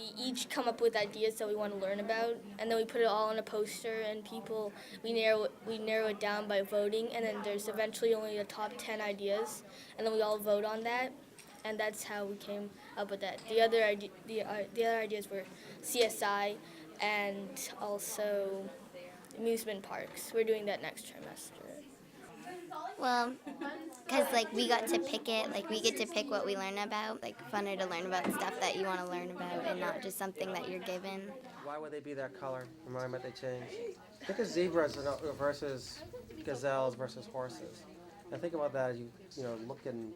we each come up with ideas that we want to learn about, and then we put it all on a poster, and we narrow it down by voting, and then there's eventually only the top 10 ideas, and then we all vote on that, and that's how we came up with that. The other ideas were CSI and also amusement parks. We're doing that next trimester. Well, because like we got to pick it, like we get to pick what we learn about. Like funner to learn about stuff that you want to learn about, and not just something that you're given. Why would they be that color? Remind me what they changed. Think of zebras versus gazelles versus horses. Now think about that as you look and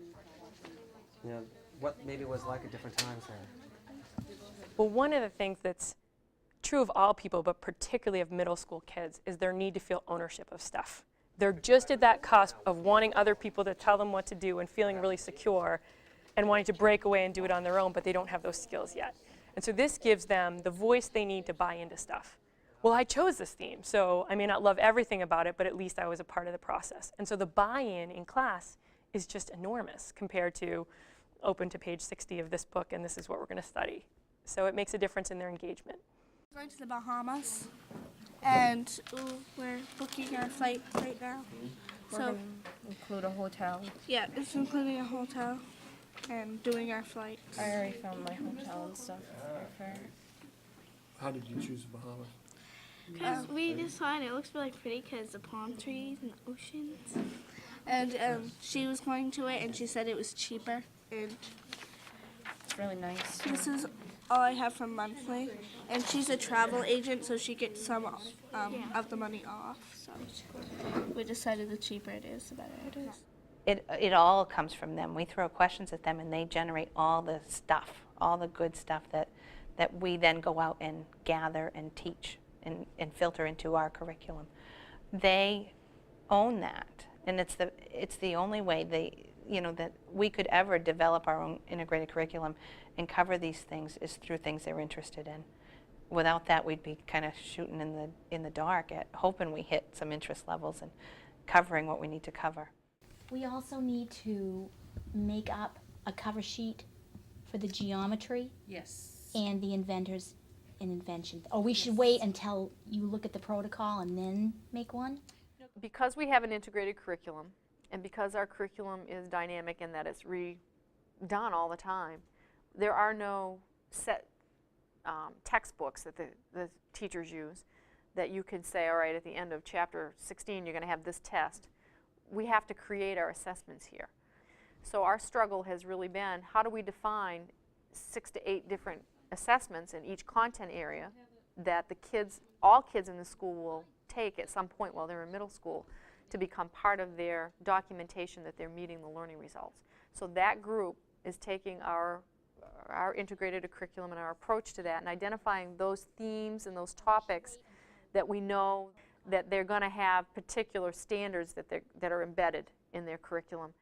what maybe was like at different times there. Well, one of the things that's true of all people, but particularly of middle school kids, is their need to feel ownership of stuff. They're just at that cusp of wanting other people to tell them what to do and feeling really secure and wanting to break away and do it on their own, but they don't have those skills yet. And so this gives them the voice they need to buy into stuff. Well, I chose this theme, so I may not love everything about it, but at least I was a part of the process. And so the buy-in in class is just enormous compared to open to page 60 of this book and this is what we're going to study. So it makes a difference in their engagement. We're going to the Bahamas, and we're booking our flight right now. We're going to include a hotel. Yeah, it's including a hotel and doing our flight. I already found my hotel and stuff. How did you choose Bahamas? Because we just saw it, it looks really pretty because the palm trees and the oceans. And she was going to it, and she said it was cheaper. And It's really nice. this is all I have from monthly. And she's a travel agent, so she gets some of the money off. So we decided the cheaper it is, the better it is. It all comes from them. We throw questions at them and they generate all the stuff, all the good stuff that we then go out and gather and teach and filter into our curriculum. They own that, and it's the only way that we could ever develop our own integrated curriculum and cover these things is through things they're interested in. Without that, we'd be kind of shooting in the dark at hoping we hit some interest levels and covering what we need to cover. We also need to make up a cover sheet for the geometry. Yes. And the inventors and inventions. Or we should wait until you look at the protocol and then make one? Because we have an integrated curriculum, and because our curriculum is dynamic in that it's redone all the time, there are no set textbooks that the teachers use that you can say, all right, at the end of chapter 16 you're going to have this test. We have to create our assessments here. So our struggle has really been, how do we define 6 to 8 different assessments in each content area that all kids in the school will take at some point while they're in middle school to become part of their documentation that they're meeting the learning results. So that group is taking our integrated curriculum and our approach to that and identifying those themes and those topics that we know that they're going to have particular standards that are embedded in their curriculum.